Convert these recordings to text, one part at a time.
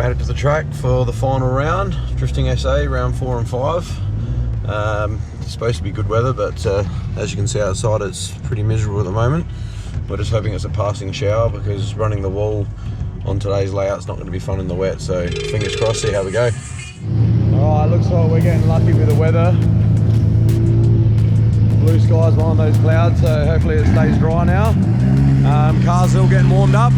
made it to the track for the final round, Drifting SA, round 4 and 5. It's supposed to be good weather, but as you can see outside it's pretty miserable at the moment. We're just hoping it's a passing shower because running the wall on today's layout's not going to be fun in the wet, so fingers crossed, see how we go. Alright, looks like we're getting lucky with the weather. Blue skies behind those clouds, so hopefully it stays dry now. Car's still getting warmed up.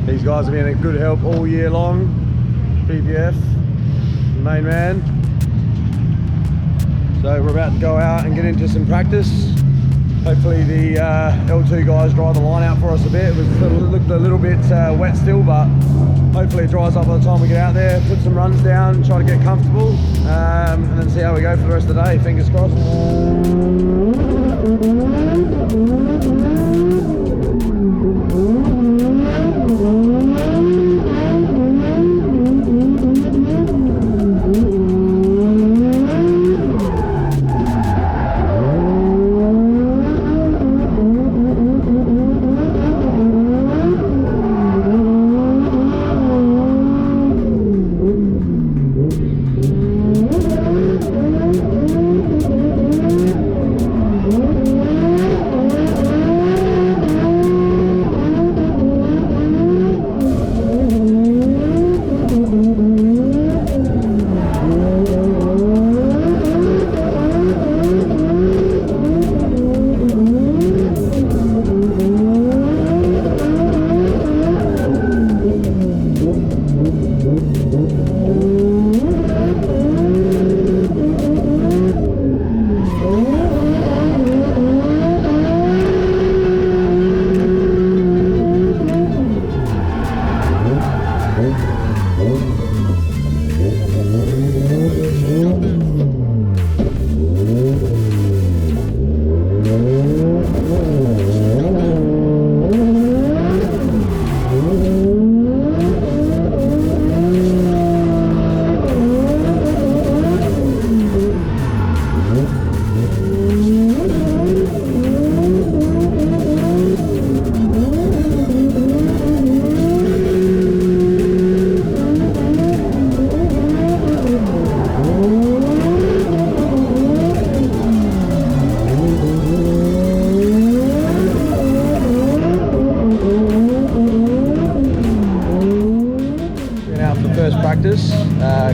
These guys have been a good help all year long. PPF, main man. So we're about to go out and get into some practice. Hopefully the L2 guys dry the line out for us a bit. It looked a little bit wet still, but hopefully it dries up by the time we get out there. Put some runs down, try to get comfortable, and then see how we go for the rest of the day. Fingers crossed.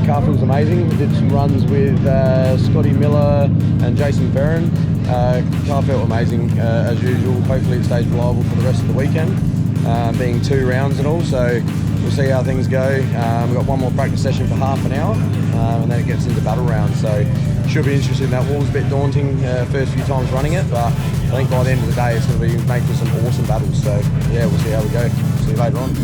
Car feels amazing. We did some runs with Scotty Miller and Jason Ferrin. Car felt amazing as usual. Hopefully it stays reliable for the rest of the weekend, being 2 rounds and all, so we'll see how things go. We've got one more practice session for half an hour, and then it gets into battle rounds, so should be interesting. That wall's a bit daunting first few times running it, but I think by the end of the day it's going to be make for some awesome battles, so yeah, we'll see how we go. See you later on.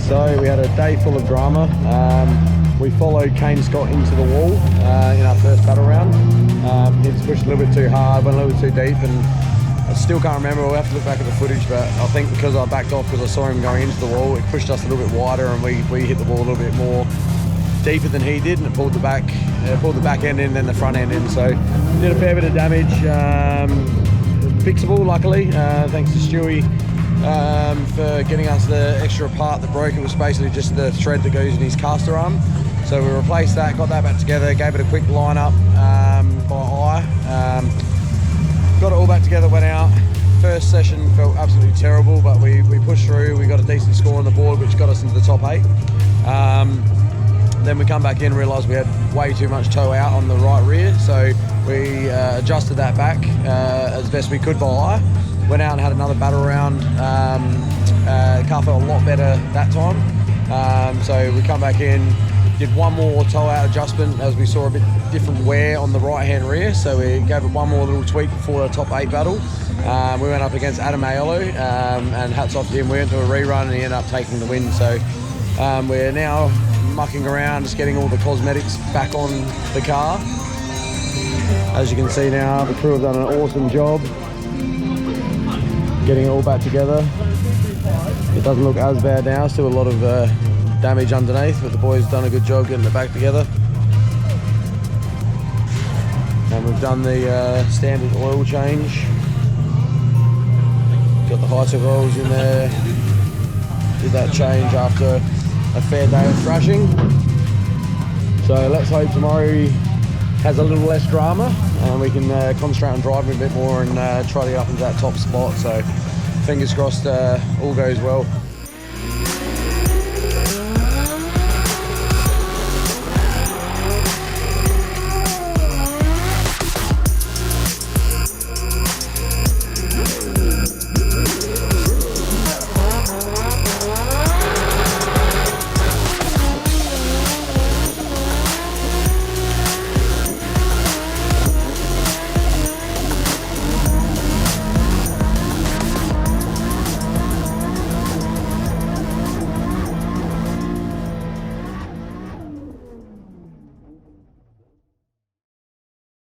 So we had a day full of drama. We followed Cain Scott into the wall in our first battle round. He was pushed a little bit too hard, went a little bit too deep, and I still can't remember. We'll have to look back at the footage, but I think because I backed off because I saw him going into the wall, it pushed us a little bit wider, and we hit the wall a little bit more deeper than he did, and it pulled the back end in and then the front end in. So did a fair bit of damage. Fixable, luckily, thanks to Stewie for getting us the extra part that broke. It was basically just the thread that goes in his caster arm. So we replaced that, got that back together, gave it a quick line up by eye. Got it all back together, went out. First session felt absolutely terrible, but we pushed through. We got a decent score on the board, which got us into the top 8. Then we come back in and realised we had way too much toe out on the right rear, so we adjusted that back as best we could by eye. Went out and had another battle round. Car felt a lot better that time. So we come back in, did one more toe out adjustment as we saw a bit different wear on the right hand rear, so we gave it one more little tweak before the top 8 battle. We went up against Adam Aiello, and hats off to him. We went to a rerun and he ended up taking the win. So we're now mucking around, just getting all the cosmetics back on the car. As you can see now, the crew have done an awesome job getting it all back together. It doesn't look as bad now, still a lot of damage underneath, but the boys done a good job getting it back together. And we've done the standard oil change. Got the Hi-Tec oils in there. Did that change after a fair day of thrashing. So let's hope tomorrow has a little less drama and we can concentrate on driving a bit more and try to get up into that top spot. So fingers crossed all goes well.